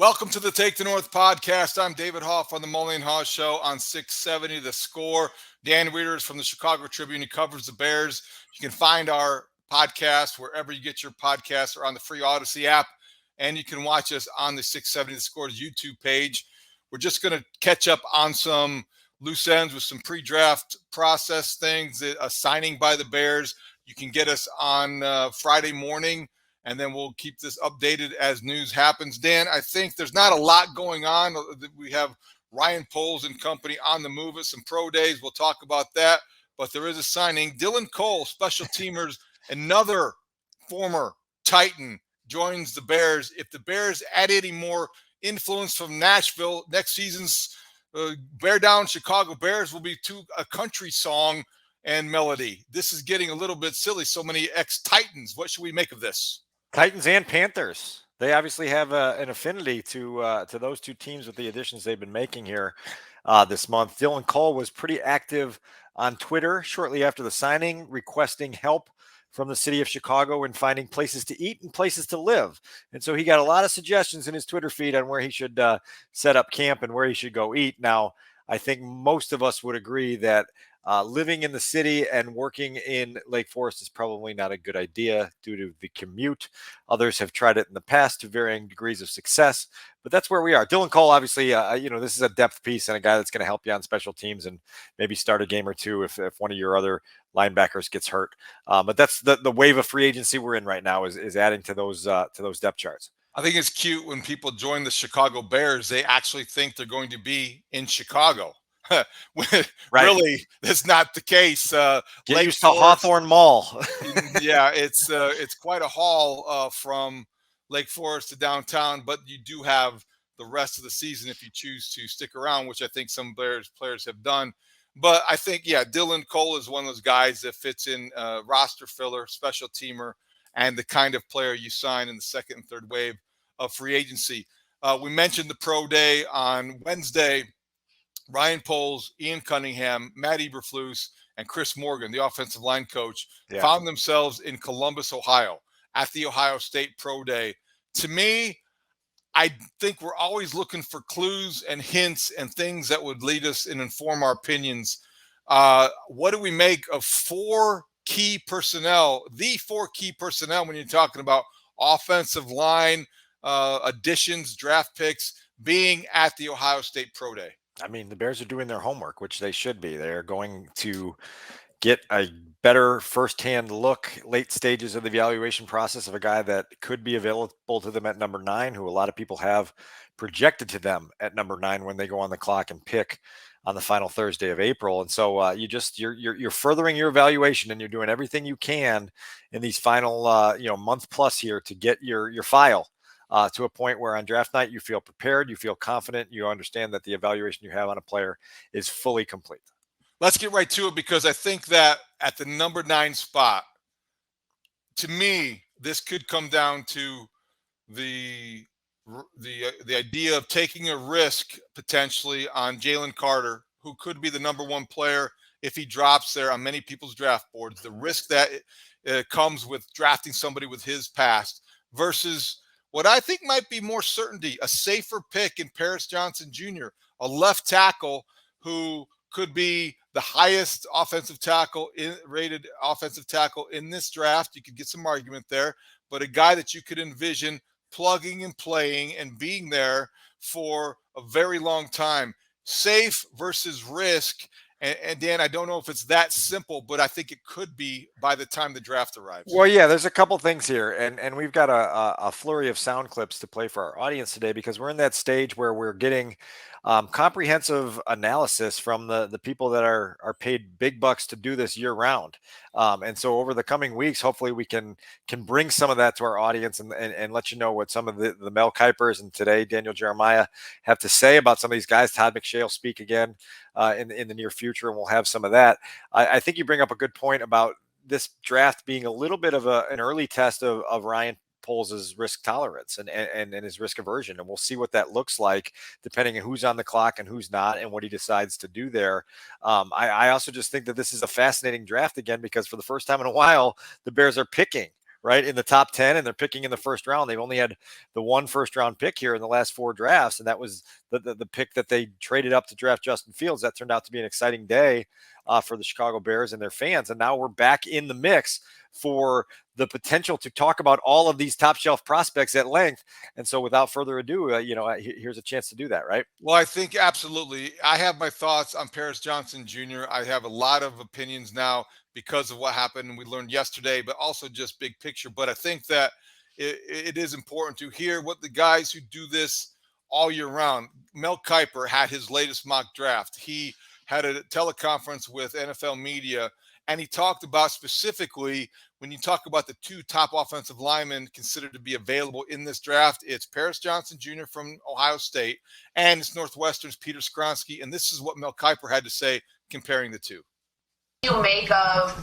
Welcome to the Take the North podcast. I'm David Haugh on the Mully and Haugh Show on 670 The Score. Dan Wiederer is from the Chicago Tribune. He covers the Bears. You can find our podcast wherever you get your podcasts or on the free Odyssey app. And you can watch us on the 670 The Score's YouTube page. We're just going to catch up on some loose ends with some pre-draft process things, a signing by the Bears. You can get us on Friday morning, and then we'll keep this updated as news happens. Dan, I think there's not a lot going on. We have Ryan Poles and company on the move at some pro days. We'll talk about that. But there is a signing. Dylan Cole, special teamers, another former Titan, joins the Bears. If the Bears add any more influence from Nashville, next season's Bear Down Chicago Bears will be to a country song and melody. This is getting a little bit silly. So many ex-Titans. What should we make of this? Titans and Panthers. They obviously have an affinity to those two teams with the additions they've been making here this month. Dylan Cole was pretty active on Twitter shortly after the signing, requesting help from the city of Chicago in finding places to eat and places to live. And so he got a lot of suggestions in his Twitter feed on where he should set up camp and where he should go eat. Now, I think most of us would agree that living in the city and working in Lake Forest is probably not a good idea due to the commute. Others have tried it in the past to varying degrees of success, but that's where we are. Dylan Cole, obviously, this is a depth piece and a guy that's going to help you on special teams and maybe start a game or two if one of your other linebackers gets hurt. But that's the wave of free agency we're in right now is adding to those depth charts. I think it's cute when people join the Chicago Bears, they actually think they're going to be in Chicago. Right. Really, that's not the case. Get used to Hawthorne Mall. Yeah, it's quite a haul from Lake Forest to downtown, but you do have the rest of the season if you choose to stick around, which I think some Bears players have done. But I think, Dylan Cole is one of those guys that fits in roster filler, special teamer, and the kind of player you sign in the second and third wave of free agency. We mentioned the pro day on Wednesday. Ryan Poles, Ian Cunningham, Matt Eberflus, and Chris Morgan, the offensive line coach, found themselves in Columbus, Ohio, at the Ohio State Pro Day. To me, I think we're always looking for clues and hints and things that would lead us and inform our opinions. What do we make of the four key personnel when you're talking about offensive line additions, draft picks, being at the Ohio State Pro Day? I mean, the Bears are doing their homework, which they should be. They're going to get a better firsthand look, late stages of the evaluation process of a guy that could be available to them at number 9, who a lot of people have projected to them at number 9 when they go on the clock and pick on the final Thursday of April. And so you're furthering your evaluation, and you're doing everything you can in these final month plus here to get your file to a point where on draft night you feel prepared, you feel confident, you understand that the evaluation you have on a player is fully complete. Let's get right to it, because I think that at the number 9 spot, to me, this could come down to the idea of taking a risk potentially on Jalen Carter, who could be the number 1 player if he drops there on many people's draft boards. The risk that comes with drafting somebody with his past versus what I think might be more certainty, a safer pick in Paris Johnson Jr., a left tackle who could be the highest rated offensive tackle in this draft. You could get some argument there, but a guy that you could envision plugging and playing and being there for a very long time. Safe versus risk. And Dan, I don't know if it's that simple, but I think it could be by the time the draft arrives. Well, there's a couple things here, and we've got a flurry of sound clips to play for our audience today, because we're in that stage where we're getting comprehensive analysis from the people that are paid big bucks to do this year round. And so over the coming weeks, hopefully we can bring some of that to our audience and let you know what some of the Mel Kipers and today Daniel Jeremiah have to say about some of these guys. Todd McShay will speak again in the near future, and we'll have some of that. I think you bring up a good point about this draft being a little bit of an early test of Ryan Poles' risk tolerance and his risk aversion. And we'll see what that looks like depending on who's on the clock and who's not and what he decides to do there. I also just think that this is a fascinating draft again, because for the first time in a while, the Bears are picking right, in the top 10, and they're picking in the first round. They've only had the one first-round pick here in the last 4 drafts, and that was the pick that they traded up to draft Justin Fields. That turned out to be an exciting day for the Chicago Bears and their fans, and now we're back in the mix for the potential to talk about all of these top shelf prospects at length. And so without further ado, here's a chance to do that, right? Well, I think absolutely. I have my thoughts on Paris Johnson Jr. I have a lot of opinions now because of what happened. We learned yesterday, but also just big picture. But I think that it is important to hear what the guys who do this all year round. Mel Kiper had his latest mock draft. He had a teleconference with NFL media, and he talked about specifically when you talk about the 2 top offensive linemen considered to be available in this draft, it's Paris Johnson Jr. from Ohio State, and it's Northwestern's Peter Skoronski. And this is what Mel Kiper had to say comparing the 2. You make of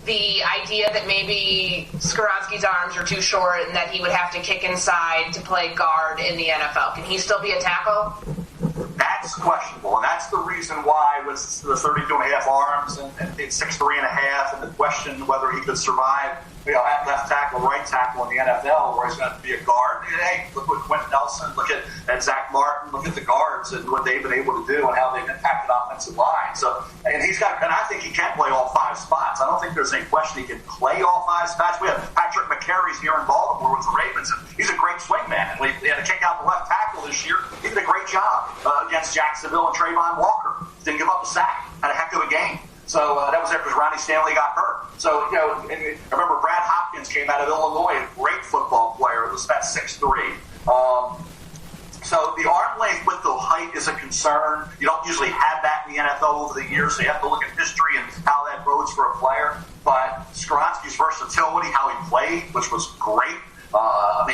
the idea that maybe Skoronski's arms are too short and that he would have to kick inside to play guard in the NFL. Can he still be a tackle? That's questionable, and that's the reason why with the 32.5 arms and it's 6'3.5", and the question whether he could survive, at left tackle, right tackle in the NFL, where he's going to be a guard. And, hey, look at Quentin Nelson, look at Zach Martin, look at the guards and what they've been able to do and how they've impacted offensive line. So, and I think he can play all 5 spots. I don't think there's any question he can play all 5 spots. We have Patrick McCarry's here in Baltimore with the Ravens, and he's a great swingman. And we had to kick out the left tackle this year. He did a great job against Jacksonville and Trayvon Walker. Didn't give up a sack. Had a heck of a game. So that was there because Ronnie Stanley got hurt. So, and I remember Brad Hopkins came out of Illinois, a great football player. It was about 6'3". So the arm length with the height is a concern. You don't usually have that in the NFL over the years, so you have to look at history and how that bodes for a player. But Skoronski's versatility, how he played, which was great.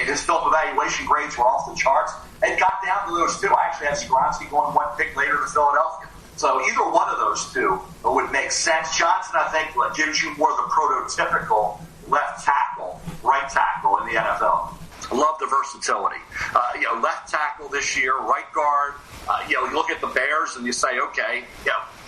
His film evaluation grades were off the charts. It got down to those 2. I actually had Skoronski going 1 pick later to Philadelphia. So either one of those 2 would make sense. Johnson, I think, gives you more of the prototypical left tackle, right tackle in the NFL. I love the versatility. Left tackle this year, right guard. You look at the Bears and you say, okay,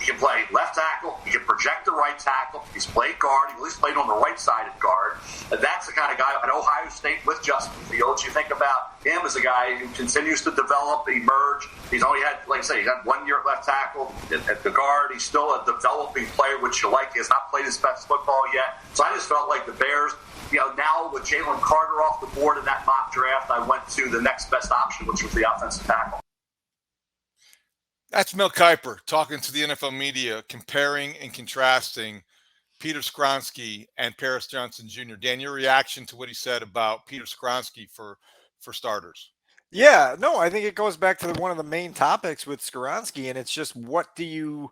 he can play left tackle. He can project the right tackle. He's played guard. He at least played on the right side of guard. That's the kind of guy at Ohio State with Justin Fields. You think about him as a guy who continues to develop, emerge. He's only had, like I say, he's had 1 year at left tackle at the guard. He's still a developing player, which you like. He has not played his best football yet. So I just felt like the Bears, now with Jalen Carter off the board in that mock draft, I went to the next best option, which was the offensive tackle. That's Mel Kiper talking to the NFL media, comparing and contrasting Peter Skoronski and Paris Johnson Jr. Dan, your reaction to what he said about Peter Skoronski for starters? Yeah, no, I think it goes back to one of the main topics with Skoronski, and it's just what do you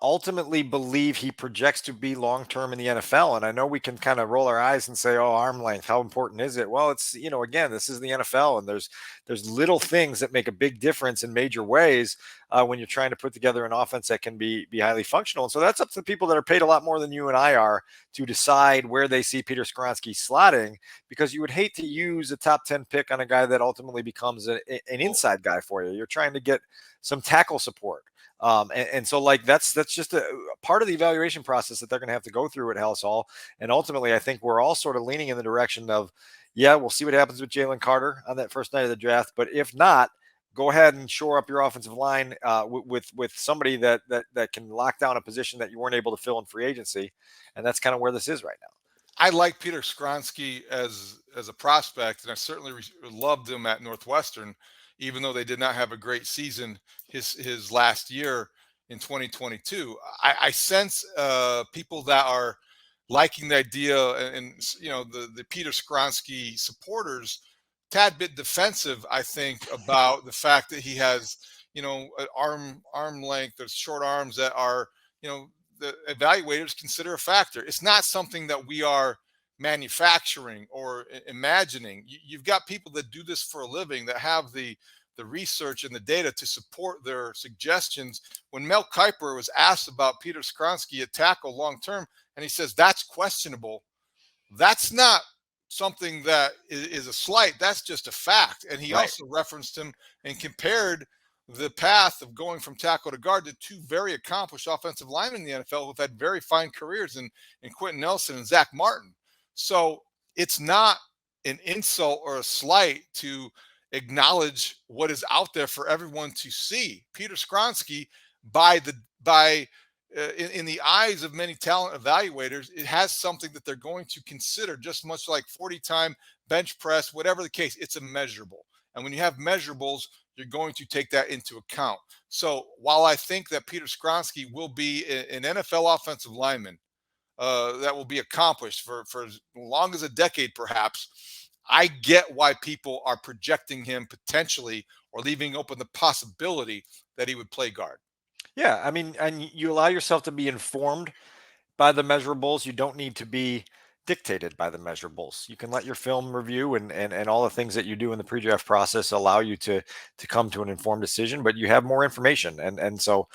ultimately believe he projects to be long-term in the NFL? And I know we can kind of roll our eyes and say, oh, arm length, how important is it? Well, it's, again, this is the NFL, and there's little things that make a big difference in major ways when you're trying to put together an offense that can be highly functional. And so that's up to the people that are paid a lot more than you and I are to decide where they see Peter Skoronski slotting, because you would hate to use a top 10 pick on a guy that ultimately becomes an inside guy for you. You're trying to get some tackle support. And so that's just a part of the evaluation process that they're going to have to go through at Halas Hall. And ultimately, I think we're all sort of leaning in the direction of, we'll see what happens with Jalen Carter on that first night of the draft. But if not, go ahead and shore up your offensive line with somebody that can lock down a position that you weren't able to fill in free agency. And that's kind of where this is right now. I like Peter Skoronski as a prospect, and I certainly loved him at Northwestern, even though they did not have a great season his last year in 2022. I sense people that are liking the idea, and the Peter Skoronski supporters, tad bit defensive, I think, about the fact that he has an arm length, there's short arms that are the evaluators consider a factor. It's not something that we are manufacturing or imagining. You've got people that do this for a living, that have the research and the data to support their suggestions. When Mel Kiper was asked about Peter Skoronski at tackle long term, and he says that's questionable, that's not something that is a slight. That's just a fact. And he also referenced him and compared the path of going from tackle to guard to 2 very accomplished offensive linemen in the NFL who've had very fine careers in Quentin Nelson and Zach Martin. So it's not an insult or a slight to acknowledge what is out there for everyone to see. Peter Skoronski, in the eyes of many talent evaluators, it has something that they're going to consider, just much like 40-time bench press, whatever the case, it's a measurable. And when you have measurables, you're going to take that into account. So while I think that Peter Skoronski will be an NFL offensive lineman that will be accomplished for as long as a decade, perhaps, I get why people are projecting him potentially or leaving open the possibility that he would play guard. Yeah, I mean, and you allow yourself to be informed by the measurables. You don't need to be dictated by the measurables. You can let your film review and all the things that you do in the pre-draft process allow you to come to an informed decision, but you have more information. And so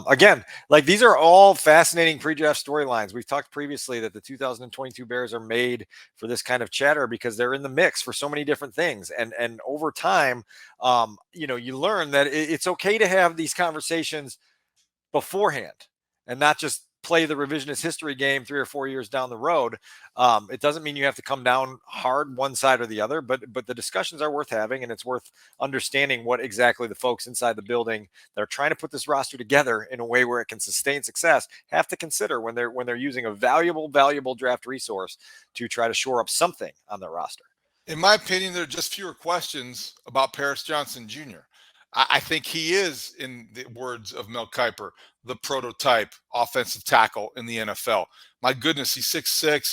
again, like these are all fascinating pre-draft storylines. We've talked previously that the 2022 Bears are made for this kind of chatter because they're in the mix for so many different things. And over time, you learn that it's okay to have these conversations beforehand and not just play the revisionist history game 3 or 4 years down the road. It doesn't mean you have to come down hard one side or the other, but the discussions are worth having, and it's worth understanding what exactly the folks inside the building that are trying to put this roster together in a way where it can sustain success have to consider when they're using a valuable draft resource to try to shore up something on their roster. In my opinion, there are just fewer questions about Paris Johnson Jr. I think he is, in the words of Mel Kiper, the prototype offensive tackle in the NFL. My goodness, he's 6'6".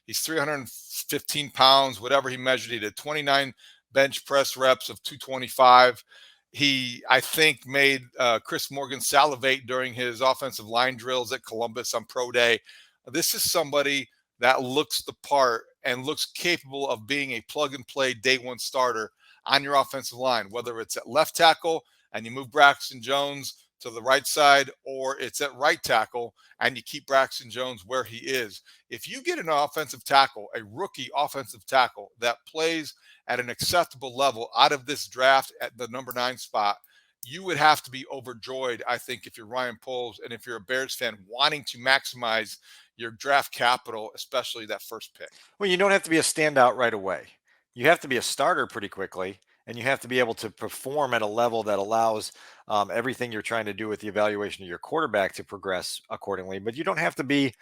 He's 315 pounds, whatever he measured. He did 29 bench press reps of 225. He, I think, made Chris Morgan salivate during his offensive line drills at Columbus on Pro Day. This is somebody that looks the part and looks capable of being a plug-and-play day-one starter on your offensive line, whether it's at left tackle and you move Braxton Jones to the right side, or it's at right tackle and you keep Braxton Jones where he is. If you get an offensive tackle, a rookie offensive tackle that plays at an acceptable level out of this draft at the number 9 spot, you would have to be overjoyed, I think, if you're Ryan Poles and if you're a Bears fan wanting to maximize your draft capital, especially that first pick. Well, you don't have to be a standout right away. You have to be a starter pretty quickly, and you have to be able to perform at a level that allows everything you're trying to do with the evaluation of your quarterback to progress accordingly. But you don't have to be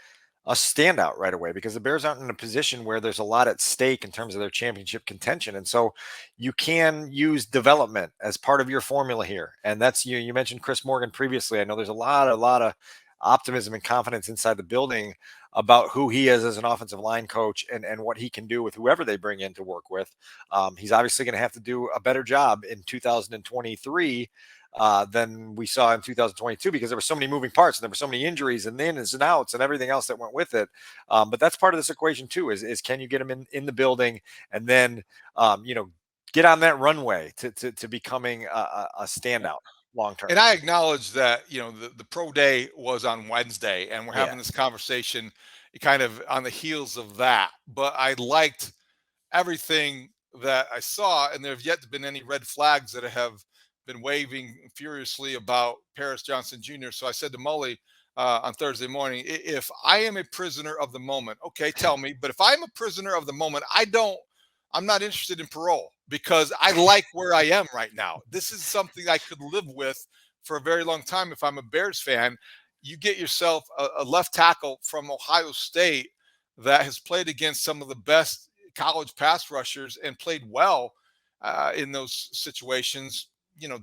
a standout right away because the Bears aren't in a position where there's a lot at stake in terms of their championship contention. And so you can use development as part of your formula here. And that's you mentioned Chris Morgan previously. I know there's a lot of optimism and confidence inside the building about who he is as an offensive line coach and what he can do with whoever they bring in to work with. He's obviously going to have to do a better job in 2023 than we saw in 2022 because there were so many moving parts and there were so many injuries and the ins and outs and everything else that went with it. But that's part of this equation too, is can you get him in the building and then, get on that runway to becoming a standout long term. And I acknowledge that, the pro day was on Wednesday and we're having this conversation kind of on the heels of that. But I liked everything that I saw, and there have yet to been any red flags that have been waving furiously about Paris Johnson Jr. So I said to Mully on Thursday morning, if I am a prisoner of the moment, okay, tell me. But if I'm a prisoner of the moment, I'm not interested in parole because I like where I am right now. This is something I could live with for a very long time. If I'm a Bears fan, you get yourself a left tackle from Ohio State that has played against some of the best college pass rushers and played well in those situations.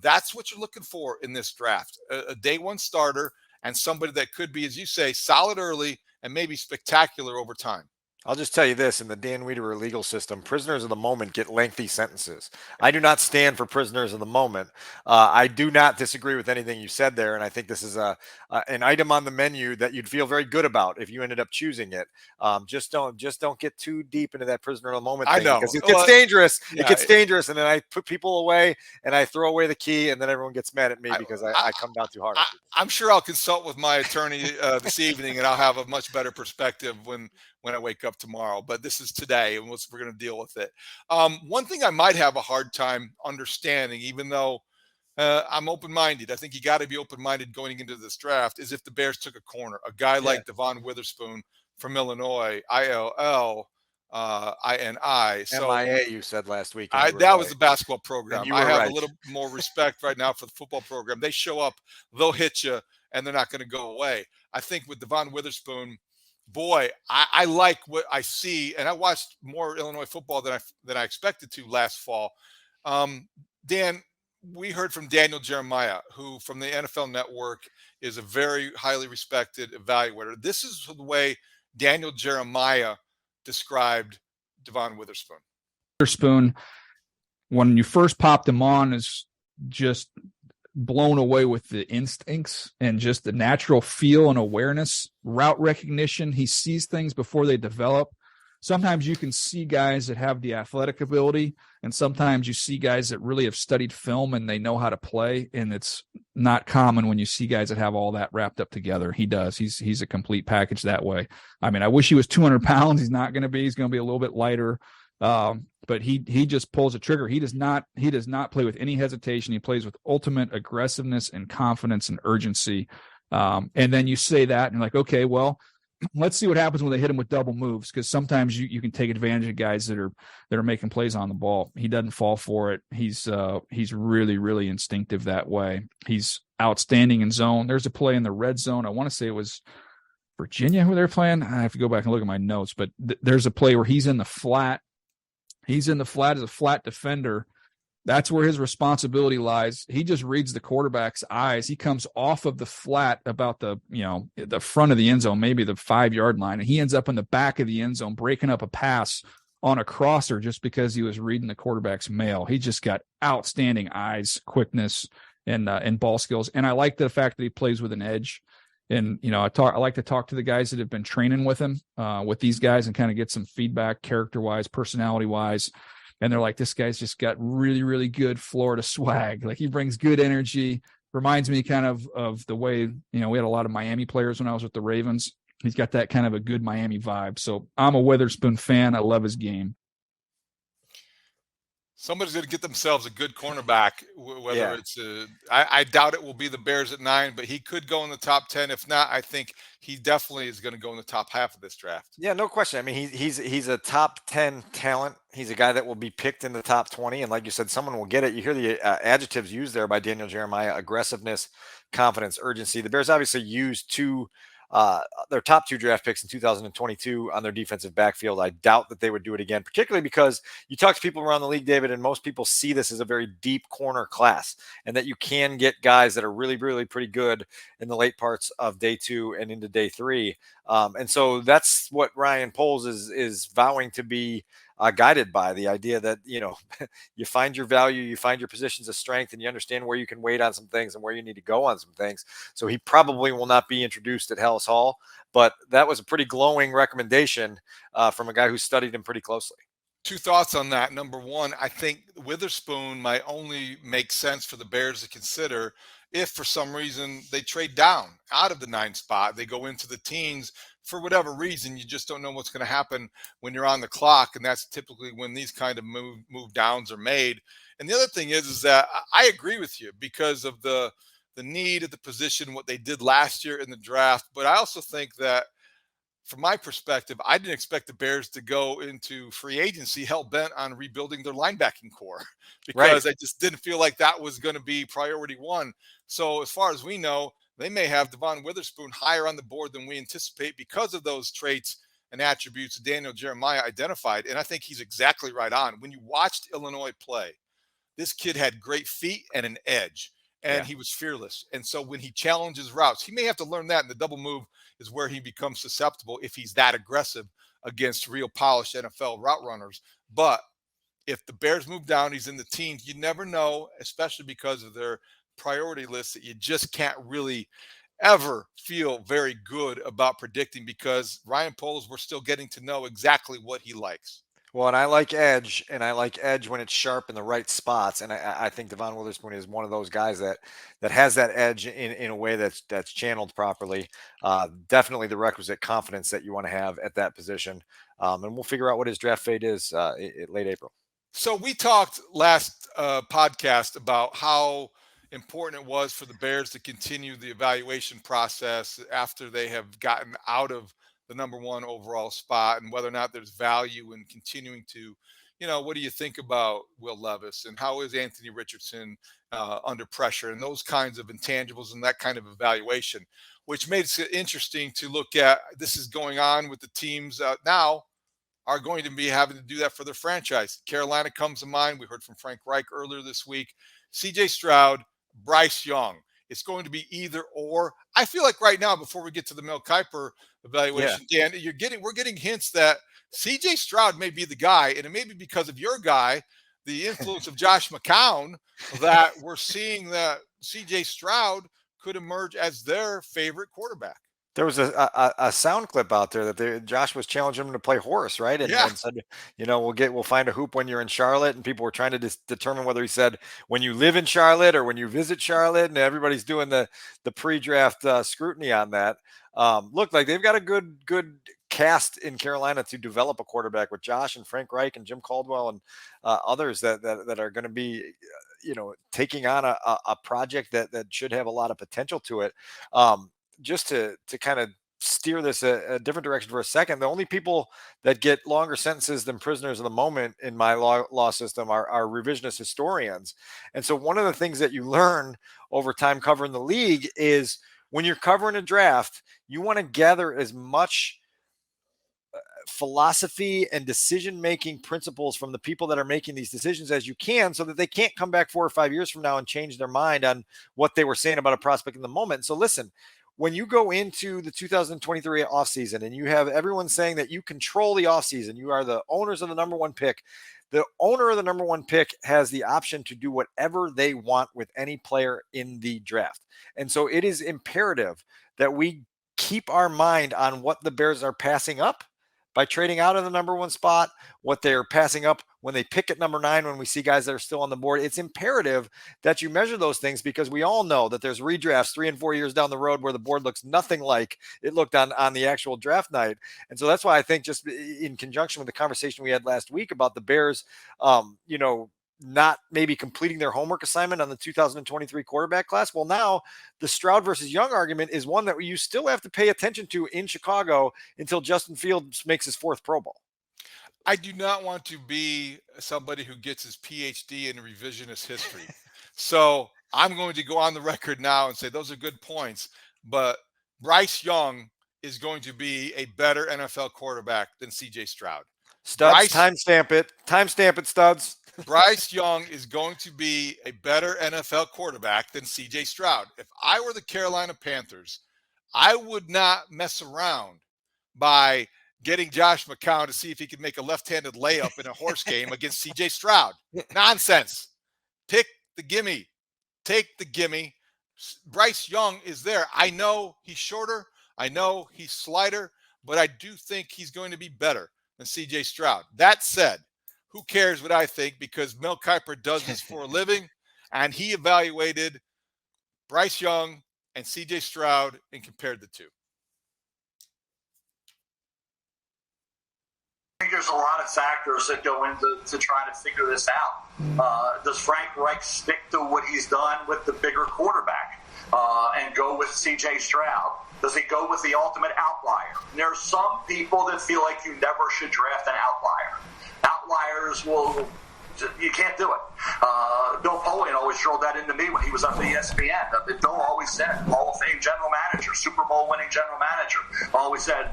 That's what you're looking for in this draft, a day one starter and somebody that could be, as you say, solid early and maybe spectacular over time. I'll just tell you this, in the Dan Wiederer legal system, prisoners of the moment get lengthy sentences. I do not stand for prisoners of the moment. I do not disagree with anything you said there, and I think this is an item on the menu that you'd feel very good about if you ended up choosing it. Just don't get too deep into that prisoner of the moment thing. I know. Because it gets dangerous. Yeah, it gets dangerous, and then I put people away, and I throw away the key, and then everyone gets mad at me because I come down too hard. I'm sure I'll consult with my attorney this evening, and I'll have a much better perspective when I wake up tomorrow. But this is today, and we're going to deal with it. One thing I might have a hard time understanding, even though I'm open-minded, I think you got to be open-minded going into this draft, is if the Bears took a corner, a guy like Devon Witherspoon from Illinois, ILL, INI. So MIA, you said last week. And you were that right. was the basketball program. You I were have right. a little more respect right now for the football program. They show up, they'll hit you, and they're not going to go away. I think with Devon Witherspoon, boy, I like what I see, and I watched more Illinois football than I expected to last fall. Dan, we heard from Daniel Jeremiah, who from the NFL Network is a very highly respected evaluator. This is the way Daniel Jeremiah described Devon Witherspoon. Witherspoon, when you first popped him on, is just blown away with the instincts and just the natural feel and awareness, route recognition. He sees things before they develop. Sometimes you can see guys that have the athletic ability, and sometimes you see guys that really have studied film and they know how to play. And it's not common when you see guys that have all that wrapped up together. He does. He's a complete package that way. I mean, I wish he was 200 pounds. He's not going to be. He's going to be a little bit lighter. But he just pulls a trigger. He does not play with any hesitation. He plays with ultimate aggressiveness and confidence and urgency. And then you say that and you're like, okay, well, let's see what happens when they hit him with double moves, because sometimes you can take advantage of guys that are making plays on the ball. He doesn't fall for it. He's really, really instinctive that way. He's outstanding in zone. There's a play in the red zone. I want to say it was Virginia who they're playing. I have to go back and look at my notes, but there's a play where he's in the flat. He's in the flat as a flat defender. That's where his responsibility lies. He just reads the quarterback's eyes. He comes off of the flat about the front of the end zone, maybe the 5-yard line, and he ends up in the back of the end zone breaking up a pass on a crosser just because he was reading the quarterback's mail. He just got outstanding eyes, quickness, and ball skills. And I like the fact that he plays with an edge. And, I like to talk to the guys that have been training with him, with these guys, and kind of get some feedback character-wise, personality-wise. And they're like, this guy's just got really, really good Florida swag. Like, he brings good energy. Reminds me kind of the way, we had a lot of Miami players when I was with the Ravens. He's got that kind of a good Miami vibe. So I'm a Witherspoon fan. I love his game. Somebody's going to get themselves a good cornerback, whether it's I doubt it will be the Bears at 9, but he could go in the top 10. If not, I think he definitely is going to go in the top half of this draft. Yeah, no question. I mean, he's a top 10 talent. He's a guy that will be picked in the top 20. And like you said, someone will get it. You hear the adjectives used there by Daniel Jeremiah: aggressiveness, confidence, urgency. The Bears obviously used their top 2 draft picks in 2022 on their defensive backfield. I doubt that they would do it again, particularly because you talk to people around the league, David, and most people see this as a very deep corner class, and that you can get guys that are really, really pretty good in the late parts of day 2 and into day 3. And so that's what Ryan Poles is vowing to be guided by, the idea that, you find your value, you find your positions of strength, and you understand where you can wait on some things and where you need to go on some things. So he probably will not be introduced at Hallis Hall, but that was a pretty glowing recommendation from a guy who studied him pretty closely. 2 thoughts on that. Number one, I think Witherspoon might only make sense for the Bears to consider if for some reason they trade down out of the 9 spot. They go into the teens for whatever reason. You just don't know what's going to happen when you're on the clock, and that's typically when these kind of move downs are made. And the other thing is that I agree with you because of the need at the position, what they did last year in the draft. But I also think that, from my perspective, I didn't expect the Bears to go into free agency hell-bent on rebuilding their linebacking core, because I just didn't feel like that was going to be priority one. So as far as we know, they may have Devon Witherspoon higher on the board than we anticipate because of those traits and attributes Daniel Jeremiah identified. And I think he's exactly right on. When you watched Illinois play, this kid had great feet and an edge, and he was fearless. And so when he challenges routes, he may have to learn that, and the double move is where he becomes susceptible if he's that aggressive against real polished NFL route runners. But if the Bears move down, he's in the teens, you never know, especially because of their priority list, that you just can't really ever feel very good about predicting, because Ryan Poles, we're still getting to know exactly what he likes. Well, and I like edge when it's sharp in the right spots. And I think Devon Witherspoon is one of those guys that has that edge in a way that's channeled properly. Definitely the requisite confidence that you want to have at that position. And we'll figure out what his draft fate is late April. So we talked last podcast about how important it was for the Bears to continue the evaluation process after they have gotten out of the number one overall spot, and whether or not there's value in continuing to, what do you think about Will Levis, and how is Anthony Richardson under pressure, and those kinds of intangibles and that kind of evaluation, which makes it interesting to look at. This is going on with the teams now are going to be having to do that for their franchise. Carolina comes to mind. We heard from Frank Reich earlier this week. CJ Stroud, Bryce Young. It's going to be either or. I feel like right now, before we get to the Mel Kiper evaluation, Dan, we're getting hints that CJ Stroud may be the guy, and it may be because of your guy, the influence of Josh McCown, that we're seeing that CJ Stroud could emerge as their favorite quarterback. There was a sound clip out there that Josh was challenging him to play horse, right? And said, we'll find a hoop when you're in Charlotte. And people were trying to determine whether he said when you live in Charlotte or when you visit Charlotte. And everybody's doing the pre-draft scrutiny on that. Look, like they've got a good cast in Carolina to develop a quarterback with Josh and Frank Reich and Jim Caldwell and others that are going to be, taking on a project that should have a lot of potential to it. Just to kind of steer this a different direction for a second, the only people that get longer sentences than prisoners of the moment in my law system are revisionist historians. And so one of the things that you learn over time covering the league is when you're covering a draft, you want to gather as much philosophy and decision-making principles from the people that are making these decisions as you can, so that they can't come back 4 or 5 years from now and change their mind on what they were saying about a prospect in the moment. So listen, when you go into the 2023 offseason and you have everyone saying that you control the offseason, you are the owners of the number one pick, the owner of the number one pick has the option to do whatever they want with any player in the draft. And so it is imperative that we keep our mind on what the Bears are passing up by trading out of the number one spot, what they're passing up when they pick at number 9, when we see guys that are still on the board. It's imperative that you measure those things, because we all know that there's redrafts 3 and 4 years down the road where the board looks nothing like it looked on the actual draft night. And so that's why I think, just in conjunction with the conversation we had last week about the Bears, not maybe completing their homework assignment on the 2023 quarterback class. Well, now the Stroud versus Young argument is one that you still have to pay attention to in Chicago until Justin Fields makes his 4th Pro Bowl. I do not want to be somebody who gets his PhD in revisionist history. So I'm going to go on the record now and say those are good points, but Bryce Young is going to be a better NFL quarterback than CJ Stroud. Studs, timestamp it, Studs. Bryce Young is going to be a better NFL quarterback than CJ Stroud. If I were the Carolina Panthers, I would not mess around by getting Josh McCown to see if he could make a left-handed layup in a horse game against CJ Stroud. Nonsense. Pick the gimme. Take the gimme. Bryce Young is there. I know he's shorter. I know he's slighter, but I do think he's going to be better than CJ Stroud. That said, who cares what I think, because Mel Kiper does this for a living, and he evaluated Bryce Young and CJ Stroud and compared the two. I think there's a lot of factors that go into trying to figure this out. Does Frank Reich stick to what he's done with the bigger quarterback and go with CJ Stroud? Does he go with the ultimate outlier? And there are some people that feel like you never should draft an outlier. Outliers you can't do it. Bill Polian always drilled that into me when he was on ESPN. Bill always said, Hall of Fame general manager, Super Bowl winning general manager, always said,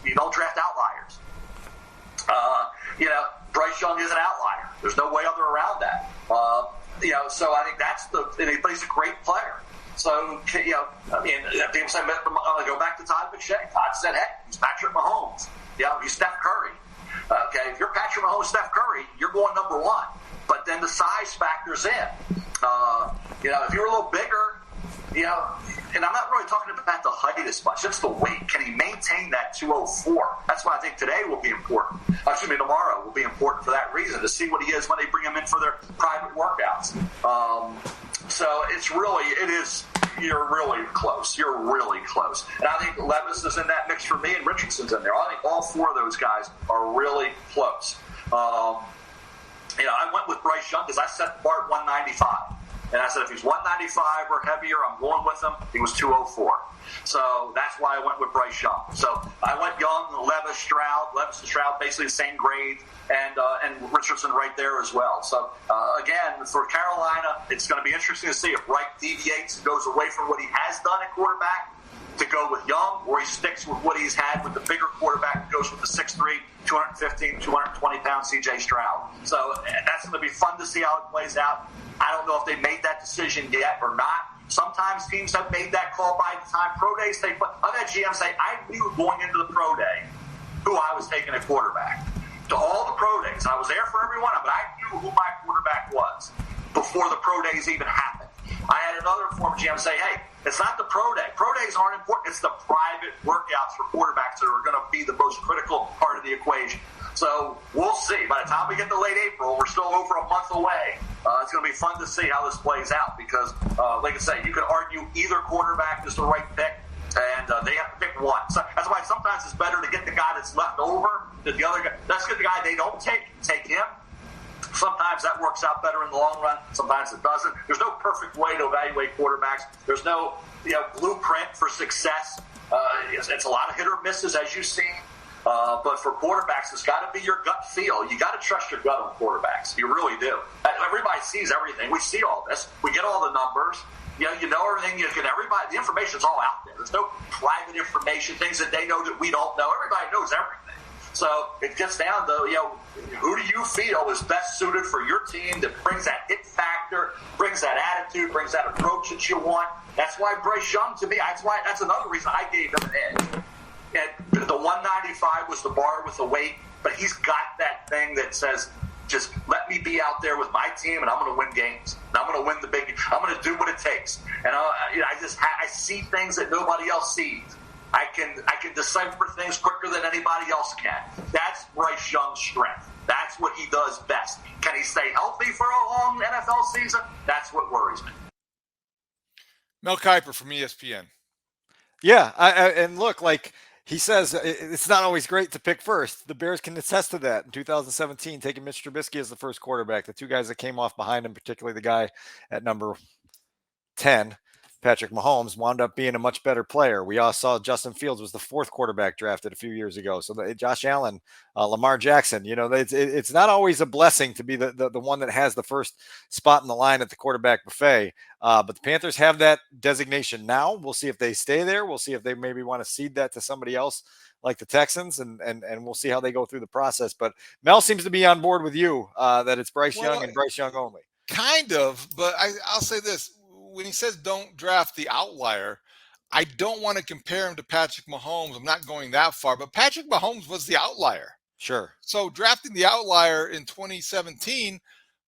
you don't draft outliers. Bryce Young is an outlier. There's no way around that. So I think he's a great player. So, people say, go back to Todd McShay. Todd said, hey, he's Patrick Mahomes. He's Steph Curry. Okay, if you're Patrick Mahomes, Steph Curry, you're going number 1. But then the size factors in. If you're a little bigger, and I'm not really talking about the height as much. It's the weight. Can he maintain that 204? That's why I think today will be important. Tomorrow will be important for that reason, to see what he is when they bring him in for their private workouts. So you're really close. You're really close. And I think Levis is in that mix for me, and Richardson's in there. I think all 4 of those guys are really close. I went with Bryce Young because I set the bar at 195. And I said, if he's 195 or heavier, I'm going with him. He was 204. So that's why I went with Bryce Young. So I went Young, Levis, Stroud. Levis and Stroud basically the same grade, and Richardson right there as well. So again, for Carolina, it's going to be interesting to see if Reich deviates and goes away from what he has done at quarterback to go with Young, or he sticks with what he's had with the bigger quarterback and goes with the 6'3", 215, 220-pound CJ Stroud. So that's going to be fun to see how it plays out. I don't know if they made that decision yet or not. Sometimes teams have made that call by the time pro days take place. I've had GM say, I knew going into the pro day who I was taking at quarterback. To all the pro days, I was there for every one of them, but I knew who my quarterback was before the pro days even happened. I had another former GM say, hey, it's not the pro day. Pro days aren't important. It's the private workouts for quarterbacks that are going to be the most critical part of the equation. So we'll see. By the time we get to late April, we're still over a month away. It's going to be fun to see how this plays out because, like I say, you could argue either quarterback is the right pick, and they have to pick one. So that's why sometimes it's better to get the guy that's left over than the other guy. Let's get the guy they don't take him. Sometimes that works out better in the long run. Sometimes it doesn't. There's no perfect way to evaluate quarterbacks. There's no blueprint for success. It's a lot of hit or misses, as you've seen. But for quarterbacks, it's got to be your gut feel. You got to trust your gut on quarterbacks. You really do. Everybody sees everything. We see all this. We get all the numbers. You know everything. Everybody. The information's all out there. There's no private information, things that they know that we don't know. Everybody knows everything. So it gets down to, who do you feel is best suited for your team that brings that hit factor, brings that attitude, brings that approach that you want. That's why Bryce Young, to me, that's another reason I gave him an edge. And the 195 was the bar with the weight, but he's got that thing that says, just let me be out there with my team, and I'm going to win games. And I'm going to win the big. I'm going to do what it takes. And I see things that nobody else sees. I can decipher things quicker than anybody else can. That's Bryce Young's strength. That's what he does best. Can he stay healthy for a long NFL season? That's what worries me. Mel Kiper from ESPN. Yeah, and look, like he says, it's not always great to pick first. The Bears can attest to that. In 2017, taking Mitch Trubisky as the first quarterback, the two guys that came off behind him, particularly the guy at number 10, Patrick Mahomes, wound up being a much better player. We all saw Justin Fields was the fourth quarterback drafted a few years ago. So Josh Allen, Lamar Jackson, it's not always a blessing to be the one that has the first spot in the line at the quarterback buffet. But the Panthers have that designation now. We'll see if they stay there. We'll see if they maybe want to cede that to somebody else like the Texans, and we'll see how they go through the process. But Mel seems to be on board with you that it's Bryce Young and Bryce Young only. Kind of, but I'll say this. When he says don't draft the outlier, I don't want to compare him to Patrick Mahomes. I'm not going that far, but Patrick Mahomes was the outlier. Sure. So drafting the outlier in 2017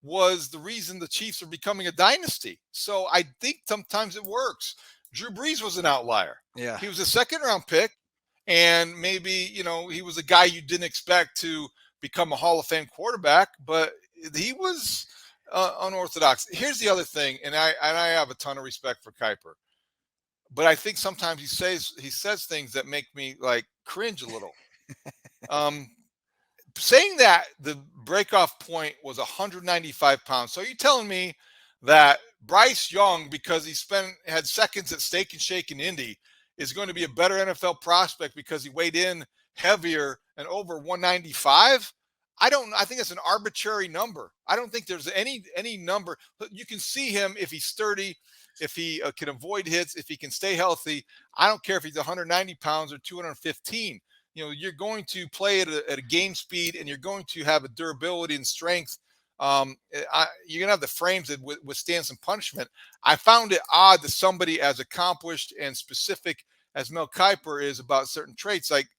was the reason the Chiefs are becoming a dynasty. So I think sometimes it works. Drew Brees was an outlier. Yeah. He was a second-round pick, and maybe, he was a guy you didn't expect to become a Hall of Fame quarterback, but he was unorthodox. Here's the other thing, and I have a ton of respect for Kiper, but I think sometimes he says things that make me like cringe a little. Saying that the breakoff point was 195 pounds. So you're telling me that Bryce Young, because he had seconds at Steak and Shake in Indy, is going to be a better NFL prospect because he weighed in heavier and over 195? I think it's an arbitrary number. I don't think there's any number. You can see him if he's sturdy, if he can avoid hits, if he can stay healthy. I don't care if he's 190 pounds or 215. You're going to play at a game speed, and you're going to have a durability and strength. You're going to have the frames that withstand some punishment. I found it odd that somebody as accomplished and specific as Mel Kiper is about certain traits, like,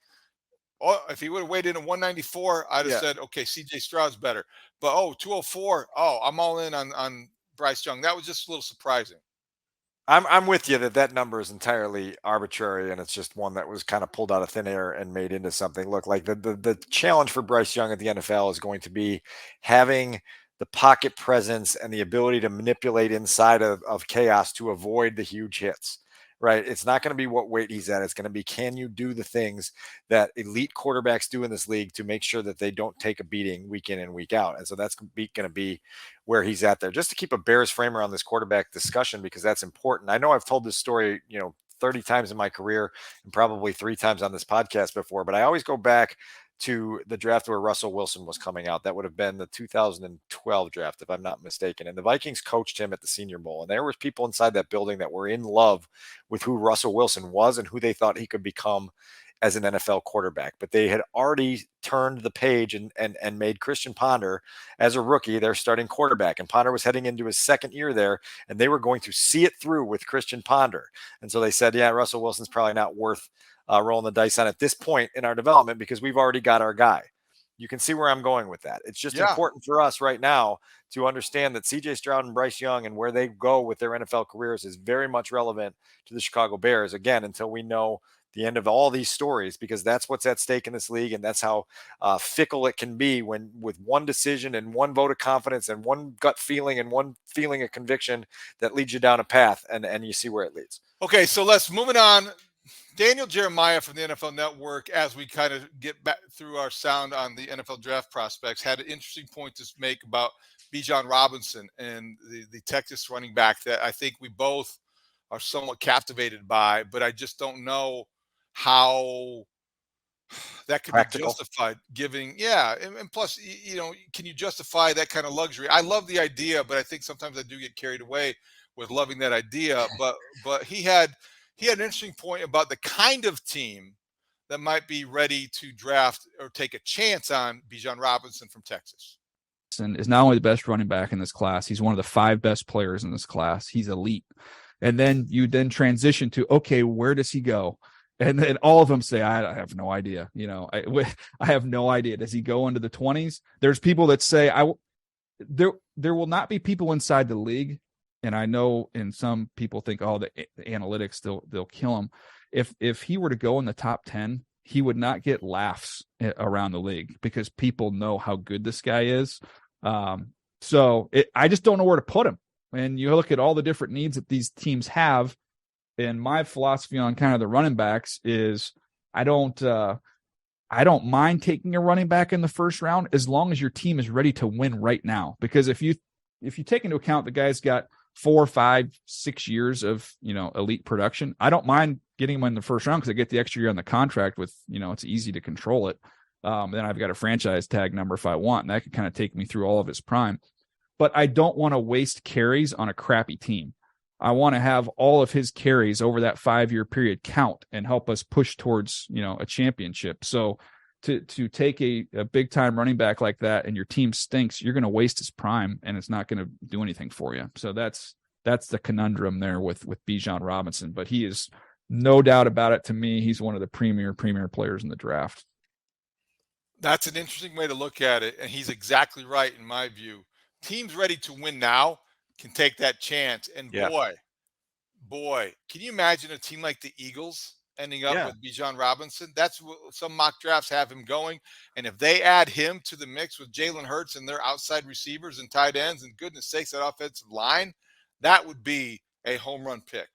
if he would have weighed in at 194, I'd have said, okay, CJ Stroud's better. But 204, I'm all in on Bryce Young. That was just a little surprising. I'm with you that number is entirely arbitrary, and it's just one that was kind of pulled out of thin air and made into something. Look, like the challenge for Bryce Young at the NFL is going to be having the pocket presence and the ability to manipulate inside of chaos to avoid the huge hits. right? It's not going to be what weight he's at. It's going to be, can you do the things that elite quarterbacks do in this league to make sure that they don't take a beating week in and week out? And so that's going to be where he's at there. Just to keep a Bears frame around this quarterback discussion, because that's important. I know I've told this story, 30 times in my career and probably 3 times on this podcast before, but I always go back to the draft where Russell Wilson was coming out. That would have been the 2012 draft, if I'm not mistaken. And the Vikings coached him at the Senior Bowl. And there were people inside that building that were in love with who Russell Wilson was and who they thought he could become as an NFL quarterback. But they had already turned the page and made Christian Ponder, as a rookie, their starting quarterback. And Ponder was heading into his second year there, and they were going to see it through with Christian Ponder. And so they said, yeah, Russell Wilson's probably not worth rolling the dice on at this point in our development because we've already got our guy. You can see where I'm going with that. It's just important for us right now to understand that CJ Stroud and Bryce Young and where they go with their NFL careers is very much relevant to the Chicago Bears, again, until we know the end of all these stories, because that's what's at stake in this league. And that's how fickle it can be when with one decision and one vote of confidence and one gut feeling and one feeling of conviction that leads you down a path, and you see where it leads. Okay, so let's move it on. Daniel Jeremiah from the NFL Network, as we kind of get back through our sound on the NFL draft prospects, had an interesting point to make about Bijan Robinson and the Texas running back that I think we both are somewhat captivated by, but I just don't know how that could Practical. be justified giving. And plus, can you justify that kind of luxury? I love the idea, but I think sometimes I do get carried away with loving that idea. But he had an interesting point about the kind of team that might be ready to draft or take a chance on Bijan Robinson from Texas. And is not only the best running back in this class, he's one of the 5 best players in this class. He's elite. And then you transition to, okay, where does he go? And then all of them say, I have no idea. I have no idea. Does he go into the 20s? There's people that say there will not be people inside the league. And I know, and some people think, the analytics, they'll kill him. If he were to go in the top 10, he would not get laughs around the league because people know how good this guy is. So I just don't know where to put him. And you look at all the different needs that these teams have. And my philosophy on kind of the running backs is I don't mind taking a running back in the first round as long as your team is ready to win right now. Because if you take into account the guy's got 4, 5, 6 years of, elite production, I don't mind getting him in the first round because I get the extra year on the contract with, it's easy to control it. Then I've got a franchise tag number if I want, and that could kind of take me through all of his prime. But I don't want to waste carries on a crappy team. I want to have all of his carries over that 5-year period count and help us push towards, a championship. So to take a big time running back like that and your team stinks, you're going to waste his prime and it's not going to do anything for you. So that's the conundrum there with Bijan Robinson, but he is no doubt about it. To me, he's one of the premier players in the draft. That's an interesting way to look at it. And he's exactly right in my view. Teams ready to win now can take that chance. And boy, can you imagine a team like the Eagles ending up with Bijan Robinson? That's what some mock drafts have him going. And if they add him to the mix with Jalen Hurts and their outside receivers and tight ends, and goodness sakes, that offensive line, that would be a home run pick.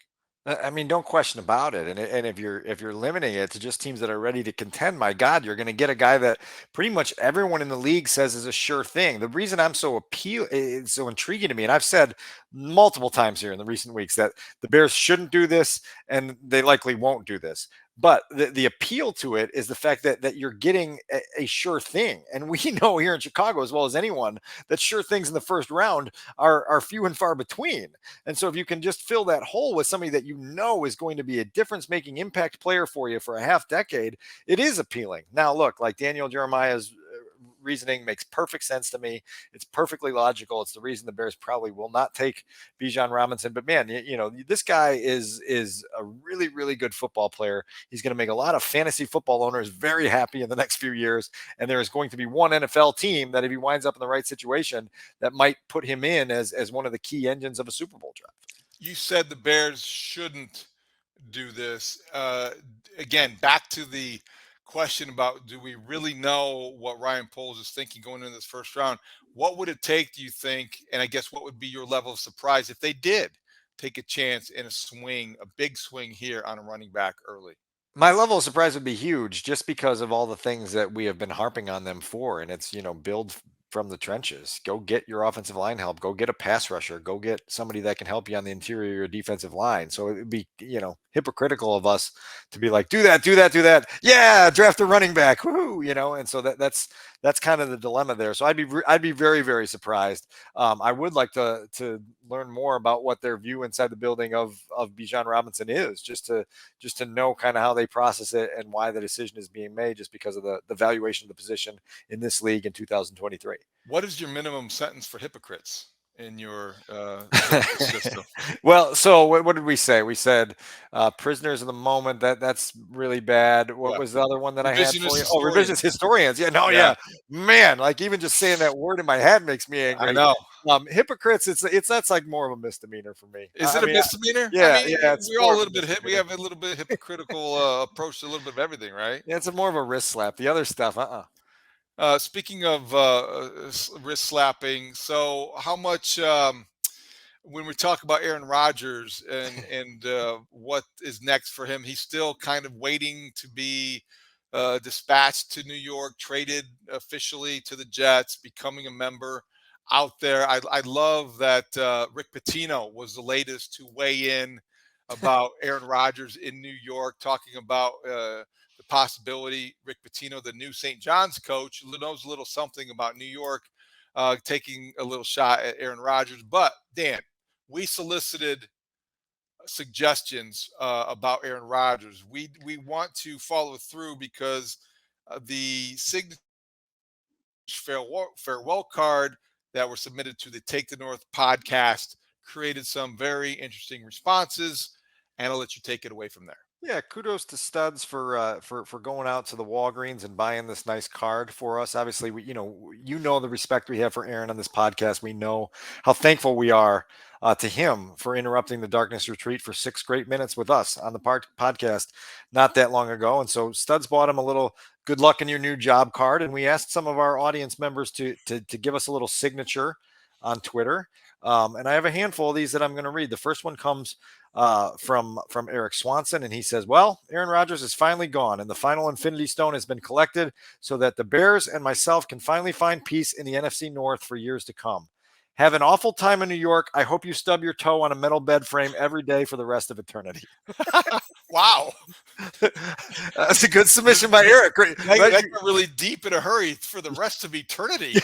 I mean, don't question about it. And if you're limiting it to just teams that are ready to contend, my God, you're going to get a guy that pretty much everyone in the league says is a sure thing. The reason I'm so it's so intriguing to me, and I've said multiple times here in the recent weeks that the Bears shouldn't do this, and they likely won't do this. But the appeal to it is the fact that you're getting a sure thing. And we know here in Chicago, as well as anyone, that sure things in the first round are few and far between. And so if you can just fill that hole with somebody that is going to be a difference-making impact player for you for a half decade, it is appealing. Now, look, like Daniel Jeremiah's reasoning makes perfect sense to me. It's perfectly logical. It's the reason the Bears probably will not take Bijan Robinson. But man, this guy is a really, really good football player. He's going to make a lot of fantasy football owners very happy in the next few years. And there is going to be one NFL team that if he winds up in the right situation, that might put him in as one of the key engines of a Super Bowl draft. You said the Bears shouldn't do this. Again, back to the question about, do we really know what Ryan Poles is thinking going into this first round? What would it take, do you think, and I guess what would be your level of surprise if they did take a chance in a big swing here on a running back early? My level of surprise would be huge just because of all the things that we have been harping on them for. And it's, build from the trenches. Go get your offensive line help. Go get a pass rusher. Go get somebody that can help you on the interior of your defensive line. So it would be, hypocritical of us to be like, do that, do that, do that. Yeah, draft a running back. Woohoo, And so that's kind of the dilemma there. So I'd be very, very surprised. I would like to learn more about what their view inside the building of Bijan Robinson is, just to know kind of how they process it and why the decision is being made, just because of the valuation of the position in this league in 2023. What is your minimum sentence for hypocrites in your system? Well, so what did we say? We said prisoners of the moment. That's really bad. What was the other one that I had for you? Oh, revisionist historians. Yeah. Man, like even just saying that word in my head makes me angry. I know. Hypocrites. That's like more of a misdemeanor for me. Is it a misdemeanor? Yeah, we're all a little bit. We have a little bit hypocritical approach to a little bit of everything, right? Yeah, it's more of a wrist slap. The other stuff, Speaking of wrist slapping, so how much when we talk about Aaron Rodgers and what is next for him, he's still kind of waiting to be dispatched to New York, traded officially to the Jets, becoming a member out there. I love that Rick Pitino was the latest to weigh in about Aaron Rodgers in New York, talking about the possibility. Rick Pitino, the new St. John's coach, knows a little something about New York, taking a little shot at Aaron Rodgers. But Dan, we solicited suggestions about Aaron Rodgers. We want to follow through because the signature farewell card that were submitted to the Take the North podcast created some very interesting responses, and I'll let you take it away from there. Yeah, kudos to Studs for going out to the Walgreens and buying this nice card for us. Obviously, we the respect we have for Aaron on this podcast. We know how thankful we are to him for interrupting the darkness retreat for 6 great minutes with us on the podcast not that long ago. And so Studs bought him a little good luck in your new job card, and we asked some of our audience members to give us a little signature on Twitter. And I have a handful of these that I'm going to read. The first one comes from Eric Swanson, and he says, well, Aaron Rodgers is finally gone, and the final Infinity Stone has been collected so that the Bears and myself can finally find peace in the NFC North for years to come. Have an awful time in New York. I hope you stub your toe on a metal bed frame every day for the rest of eternity. Wow. That's a good submission by Eric. That got really deep in a hurry for the rest of eternity.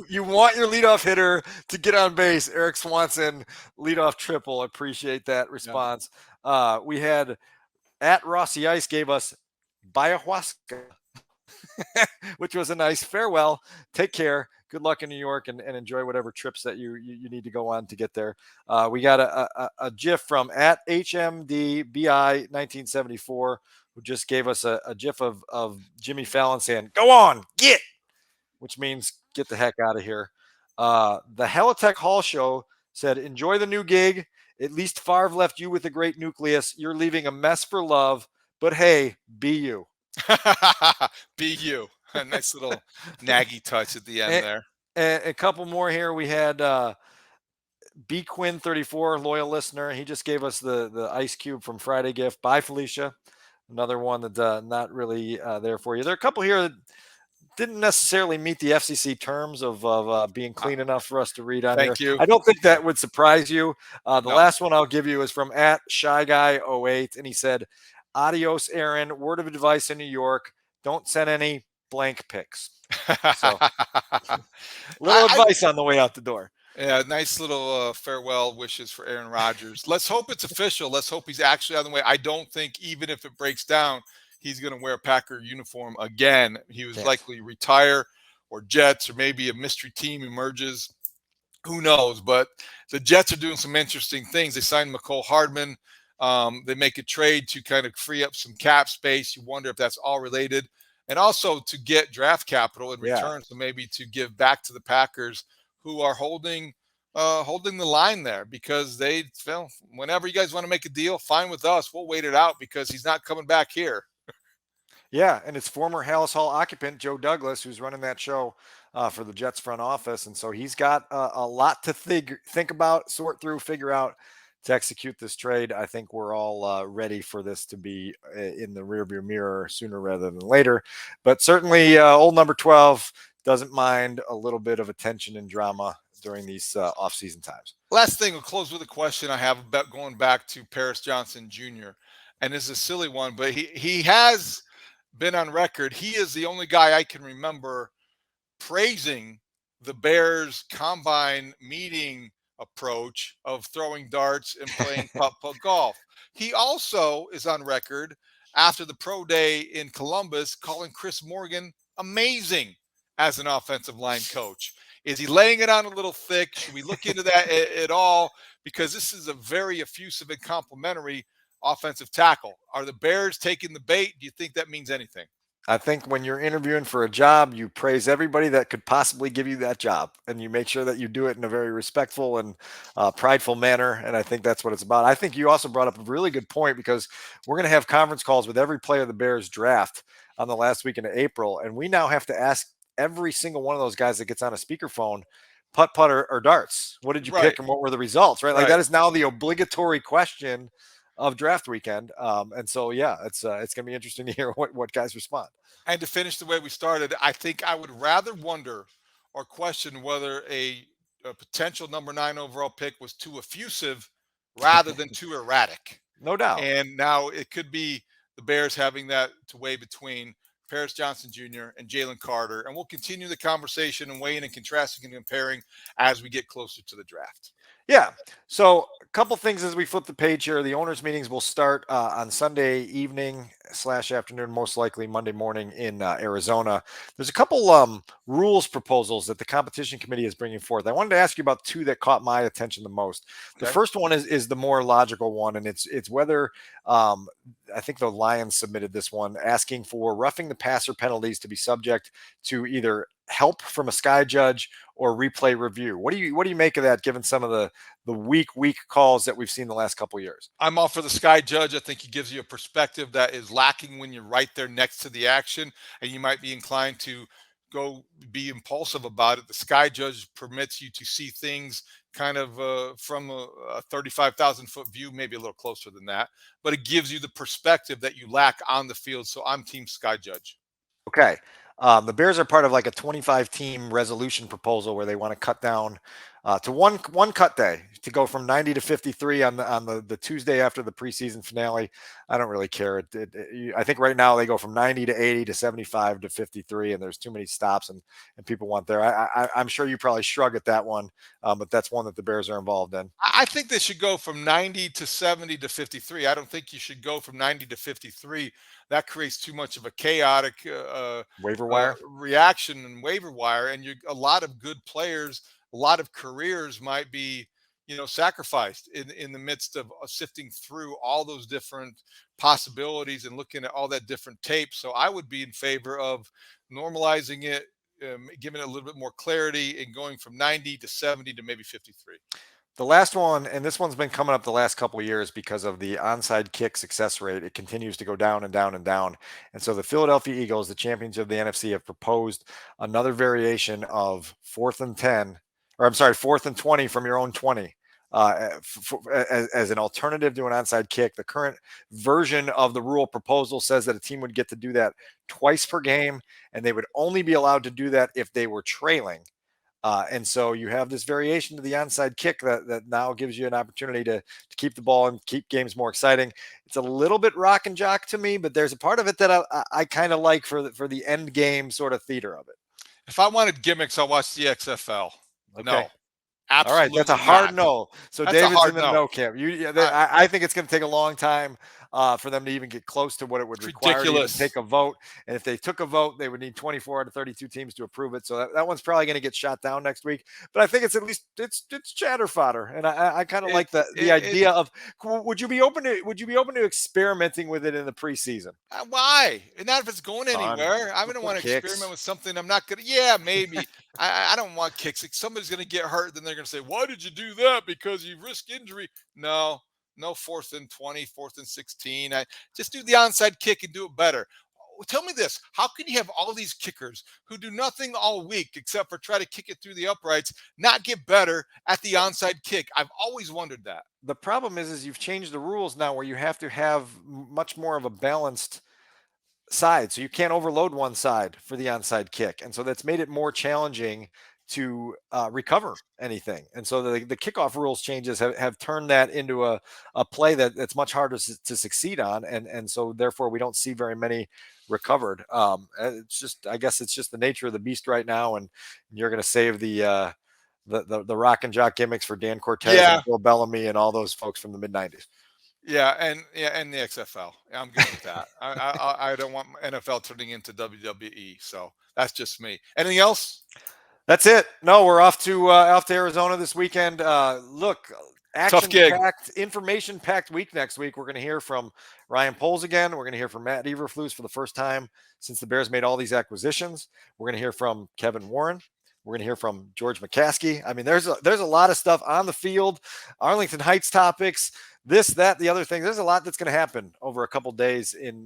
You want your leadoff hitter to get on base. Eric Swanson, leadoff triple. Appreciate that response. Yeah. We had at Rossi Ice gave us ayahuasca, which was a nice farewell. Take care. Good luck in New York and enjoy whatever trips that you need to go on to get there. We got a GIF from at HMDBI1974 who just gave us a GIF of Jimmy Fallon saying, go on, get, which means get the heck out of here. The Helitech Hall Show said, enjoy the new gig. At least Favre left you with a great nucleus. You're leaving a mess for love, but hey, be you. Be you. A nice little naggy touch at the end there. And a couple more here. We had B Quinn 34, loyal listener. He just gave us the ice cube from Friday gift. Bye, Felicia. Another one that's not really there for you. There are a couple here that didn't necessarily meet the FCC terms of being clean enough for us to read on here. Thank you. I don't think that would surprise you. Last one I'll give you is from at Shy Guy 08, and he said, adios, Aaron. Word of advice in New York. Don't send any blank pics. So little advice on the way out the door. Yeah, nice little farewell wishes for Aaron Rodgers. Let's hope it's official. Let's hope he's actually on the way. I don't think even if it breaks down, he's going to wear a Packer uniform again. He was likely retire or Jets, or maybe a mystery team emerges. Who knows? But the Jets are doing some interesting things. They signed McCole Hardman. They make a trade to kind of free up some cap space. You wonder if that's all related. And also to get draft capital in return, so maybe to give back to the Packers, who are holding the line there, because they feel whenever you guys want to make a deal, fine with us. We'll wait it out because he's not coming back here. Yeah, and it's former Hallis Hall occupant Joe Douglas who's running that show for the Jets front office, and so he's got a lot to think about, sort through, figure out. to execute this trade. I think we're all ready for this to be in the rearview mirror sooner rather than later. But certainly, old number 12 doesn't mind a little bit of attention and drama during these off-season times. Last thing, we'll close with a question I have about going back to Paris Johnson Jr. And this is a silly one, but he has been on record. He is the only guy I can remember praising the Bears combine meeting approach of throwing darts and playing putt-putt golf. He also is on record after the pro day in Columbus calling Chris Morgan amazing as an offensive line coach. Is he laying it on a little thick? Should we look into that at all? Because this is a very effusive and complimentary offensive tackle. Are the Bears taking the bait? Do you think that means anything? I think when you're interviewing for a job, you praise everybody that could possibly give you that job, and you make sure that you do it in a very respectful and prideful manner. And I think that's what it's about. I think you also brought up a really good point, because we're going to have conference calls with every player the Bears draft on the last weekend of April, and we now have to ask every single one of those guys that gets on a speakerphone, putt or darts. What did you pick, and what were the results? Right? Like that is now the obligatory question of draft weekend. And so, yeah, it's going to be interesting to hear what guys respond. And to finish the way we started, I think I would rather wonder or question whether a potential number 9 overall pick was too effusive rather than too erratic. No doubt. And now it could be the Bears having that to weigh between Paris Johnson Jr. and Jalen Carter. And we'll continue the conversation and weighing and contrasting and comparing as we get closer to the draft. Yeah. So a couple things as we flip the page here. The owners' meetings will start on Sunday evening / afternoon, most likely Monday morning in Arizona. There's a couple rules proposals that the competition committee is bringing forth. I wanted to ask you about two that caught my attention the most. Okay. The first one is the more logical one, and it's whether I think the Lions submitted this one, asking for roughing the passer penalties to be subject to either help from a sky judge or replay review. What do you make of that, given some of the weak calls that we've seen the last couple of years? I'm all for the sky judge. I think he gives you a perspective that is lacking when you're right there next to the action, and you might be inclined to go be impulsive about it. The sky judge permits you to see things kind of from a 35,000 foot view, maybe a little closer than that, but it gives you the perspective that you lack on the field. So I'm team sky judge. Okay. The Bears are part of like a 25-team resolution proposal where they want to cut down to one cut day, to go from 90 to 53 on the Tuesday after the preseason finale. I don't really care. I think right now they go from 90 to 80 to 75 to 53, and there's too many stops and people want there. I'm sure you probably shrug at that one, but that's one that the Bears are involved in. I think they should go from 90 to 70 to 53. I don't think you should go from 90 to 53. That creates too much of a chaotic waiver wire reaction and waiver wire, and a lot of good players, a lot of careers might be, sacrificed in the midst of sifting through all those different possibilities and looking at all that different tape. So I would be in favor of normalizing it, giving it a little bit more clarity, and going from 90 to 70 to maybe 53. The last one, and this one's been coming up the last couple of years because of the onside kick success rate. It continues to go down and down and down. And so the Philadelphia Eagles, the champions of the NFC, have proposed another variation of 4th and 20 from your own 20 as an alternative to an onside kick. The current version of the rule proposal says that a team would get to do that twice per game, and they would only be allowed to do that if they were trailing. And so you have this variation to the onside kick that now gives you an opportunity to keep the ball and keep games more exciting. It's a little bit rock and jock to me, but there's a part of it that I kind of like for the end game sort of theater of it. If I wanted gimmicks, I'll watch the XFL. Okay. No. Absolutely. All right, that's a hard no. So that's David's in the no camp. I think it's going to take a long time for them to even get close to what it would require to take a vote. And if they took a vote, they would need 24 out of 32 teams to approve it. So that one's probably going to get shot down next week. But I think it's at least it's chatter fodder, and I kind of like the idea of would you be open to experimenting with it in the preseason? Why? And not if it's going anywhere. I don't want to experiment with something I'm not going to. Yeah, maybe. I don't want kicks. If somebody's going to get hurt, then they're going to say, "Why did you do that? Because you risk injury." No 4th and 20, 4th and 16. I just do the onside kick and do it better. tell me this: how can you have all these kickers who do nothing all week except for try to kick it through the uprights, not get better at the onside kick? I've always wondered that. The problem is you've changed the rules now where you have to have much more of a balanced side. So you can't overload one side for the onside kick. And so that's made it more challenging to recover anything. And so the kickoff rules changes have turned that into a play that's much harder to succeed on. And so therefore we don't see very many recovered. It's just, I guess it's just the nature of the beast right now. And you're going to save the rock and jock gimmicks for Dan Cortez and Bill Bellamy and all those folks from the mid-90s. Yeah, and the XFL. I'm good with that. I don't want NFL turning into WWE, so that's just me. Anything else? That's it. No, we're off to Arizona this weekend. Look, action-packed, information-packed week next week. We're going to hear from Ryan Poles again. We're going to hear from Matt Eberflus for the first time since the Bears made all these acquisitions. We're going to hear from Kevin Warren. We're going to hear from George McCaskey. I mean, there's a lot of stuff on the field, Arlington Heights topics, this, that, the other thing. There's a lot that's going to happen over a couple days in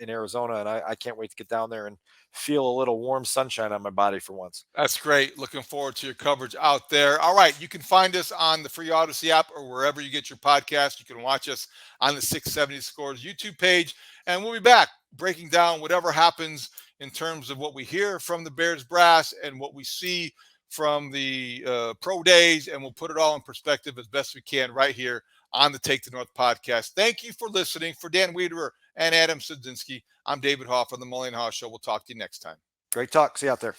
Arizona, and I can't wait to get down there and feel a little warm sunshine on my body for once. That's great. Looking forward to your coverage out there. All right, you can find us on the free Odyssey app or wherever you get your podcast. You can watch us on the 670 Scores YouTube page, and we'll be back breaking down whatever happens in terms of what we hear from the Bears brass and what we see from the pro days, and we'll put it all in perspective as best we can right here on the Take the North podcast. Thank you for listening. For Dan Wiederer and Adam Sudzinski, I'm David Haugh from the Mully and Haugh Show. We'll talk to you next time. Great talk. See you out there.